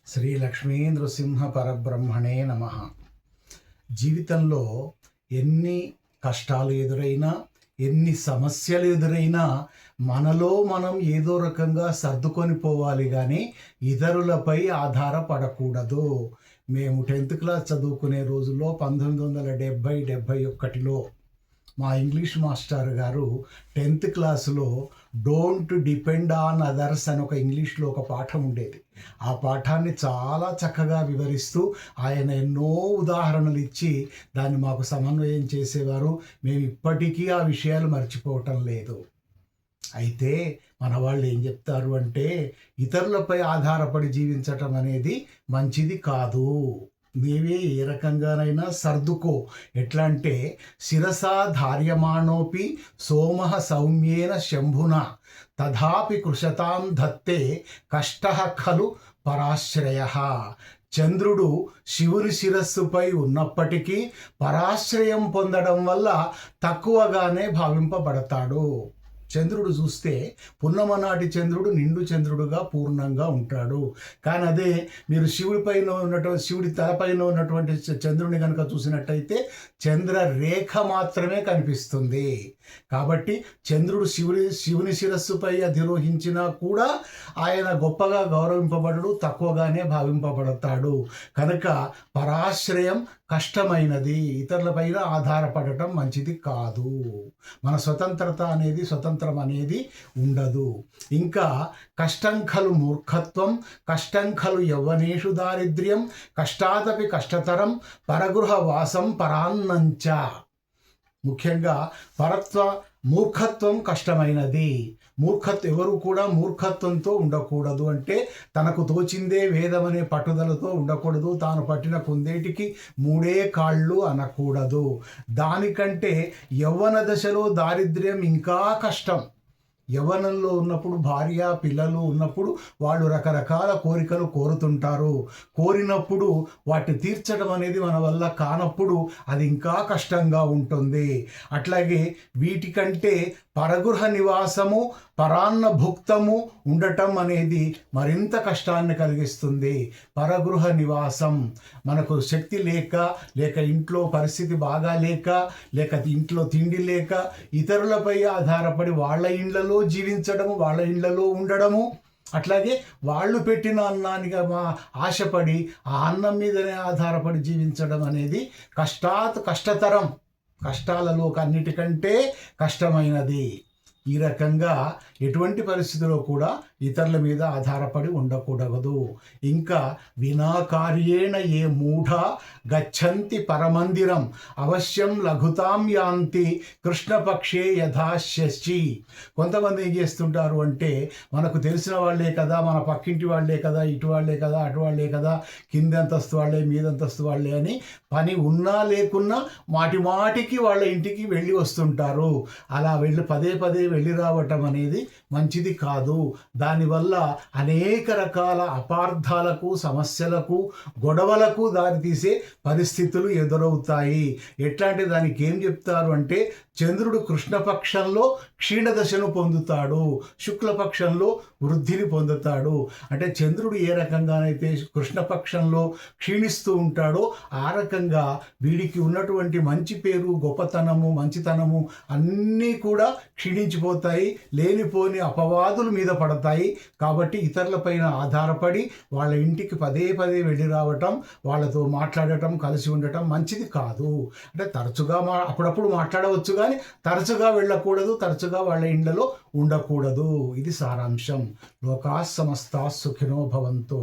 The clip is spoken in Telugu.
శ్రీ లక్ష్మీ నృసింహ పరబ్రహ్మణే నమ. జీవితంలో ఎన్ని కష్టాలు ఎదురైనా, ఎన్ని సమస్యలు ఎదురైనా మనలో మనం ఏదో రకంగా సర్దుకొని పోవాలి, కానీ ఇతరులపై ఆధారపడకూడదు. మేము 10th క్లాస్ చదువుకునే రోజుల్లో 1970-71లో మా ఇంగ్లీష్ మాస్టర్ గారు 10th క్లాసులో డోంట్ డిపెండ్ ఆన్ అదర్స్ అని ఒక ఇంగ్లీష్లో ఒక పాఠం ఉండేది. ఆ పాఠాన్ని చాలా చక్కగా వివరిస్తూ ఆయన ఎన్నో ఉదాహరణలు ఇచ్చి దాన్ని మాకు సమన్వయం చేసేవారు. మేము ఇప్పటికీ ఆ విషయాలు మర్చిపోవటం లేదు. అయితే మన వాళ్ళు ఏం చెప్తారు అంటే, ఇతరులపై ఆధారపడి జీవించటం అనేది మంచిది కాదు. నీవే ఏ రకంగానైనా సర్దుకో. ఎట్లా అంటే, శిరసా ధార్యమాణోపి సోమః సౌమ్యేన శంభున తథాపి కృశతాం ధత్తే కష్టః ఖలు పరాశ్రయ. చంద్రుడు శివుని శిరస్సుపై ఉన్నప్పటికీ పరాశ్రయం పొందడం వల్ల తక్కువగానే భావింపబడతాడు. చంద్రుడు చూస్తే పున్నమనాటి చంద్రుడు నిండు చంద్రుడుగా పూర్ణంగా ఉంటాడు. కానీ అదే మీరు శివుడి తలపైన ఉన్నటువంటి చంద్రుడిని కనుక చూసినట్టయితే చంద్ర రేఖ మాత్రమే కనిపిస్తుంది. కాబట్టి చంద్రుడు శివుని శిరస్సుపై అధిరోహించినా కూడా ఆయన గొప్పగా గౌరవింపబడడు, తక్కువగానే భావింపబడతాడు. కనుక పరాశ్రయం కష్టమైనది. ఇతరులపైన ఆధారపడటం మంచిది కాదు. మన స్వతంత్రం అనేది ఉండదు. ఇంకా కష్టం ఖలు మూర్ఖత్వం, కష్టం ఖలు యవ్వనేషు దారిద్ర్యం, కష్టాదపి కష్టతరం పరగృహ వాసం పరాన్నంచ. ముఖ్యంగా మూర్ఖత్వం కష్టమైనది. ఎవరు కూడా మూర్ఖత్వంతో ఉండకూడదు. అంటే తనకు తోచిందే వేదమనే పట్టుదలతో ఉండకూడదు. తాను పట్టిన కుందేటికి 3 కాళ్ళు అనకూడదు. దానికంటే యవ్వన దశలో దారిద్ర్యం ఇంకా కష్టం. యవ్వనంలో ఉన్నప్పుడు భార్య పిల్లలు ఉన్నప్పుడు వాళ్ళు రకరకాల కోరికలు కోరుతుంటారు. కోరినప్పుడు వాటిని తీర్చడం అనేది మన వల్ల కానప్పుడు అది ఇంకా కష్టంగా ఉంటుంది. అట్లాగే వీటికంటే పరగృహ నివాసము, పరాన్న భుక్తము ఉండటం అనేది మరింత కష్టాన్ని కలిగిస్తుంది. పరగృహ నివాసం మనకు శక్తి లేక ఇంట్లో పరిస్థితి బాగా లేక ఇంట్లో తిండి లేక ఇతరులపై ఆధారపడి వాళ్ళ ఇండ్లలో జీవించడము, వాళ్ళ ఇండ్లలో ఉండడము, అట్లాగే వాళ్ళు పెట్టిన అన్నానికి ఆశపడి ఆ అన్నం మీదనే ఆధారపడి జీవించడం అనేది కష్టతరం. కష్టాలలో అన్నిటికంటే కష్టమైనది. ఈ రకంగా ఎటువంటి పరిస్థితుల్లో కూడా ఇతరుల మీద ఆధారపడి ఉండకూడదు. ఇంకా వినాకార్యేణ ఏ మూఢ గచ్చంతి పరమందిరం అవశ్యం లఘుతాం యాంతి కృష్ణపక్షే యథాశశి. కొంతమంది ఏం చేస్తుంటారు అంటే, మనకు తెలిసిన వాళ్ళే కదా, మన పక్కింటి వాళ్ళే కదా, ఇటు వాళ్ళే కదా, అటు వాళ్ళే కదా, కింది అంతస్తు వాళ్ళే, మీదంతస్తు వాళ్ళే అని పని ఉన్నా లేకున్నా మాటికి వాళ్ళ ఇంటికి వెళ్ళి వస్తుంటారు. అలా పదే వెళ్ళి రావటం అనేది మంచిది కాదు. దానివల్ల అనేక రకాల అపార్థాలకు, సమస్యలకు, గొడవలకు దారితీసే పరిస్థితులు ఎదురవుతాయి. ఎట్లాంటి దానికి ఏం చెప్తారు అంటే, చంద్రుడు కృష్ణపక్షంలో క్షీణదశను పొందుతాడు, శుక్లపక్షంలో వృద్ధిని పొందుతాడు. అంటే చంద్రుడు ఏ రకంగానైతే కృష్ణపక్షంలో క్షీణిస్తూ ఉంటాడో ఆ రకంగా వీడికి ఉన్నటువంటి మంచి పేరు, గొప్పతనము, మంచితనము అన్నీ కూడా క్షీణించిపోతాయి. లేనిపోని అపవాదుల మీద పడతాయి. కాబట్టి ఇతరులపైన ఆధారపడి వాళ్ళ ఇంటికి పదే వెళ్ళి రావటం, వాళ్ళతో మాట్లాడటం, కలిసి ఉండటం మంచిది కాదు. అంటే తరచుగా అప్పుడప్పుడు మాట్లాడవచ్చు, కానీ తరచుగా వెళ్ళకూడదు, తరచుగా వాళ్ళ ఇండ్లలో ఉండకూడదు. ఇది సారాంశం. లోకా సమస్తా సుఖినో భవంతు.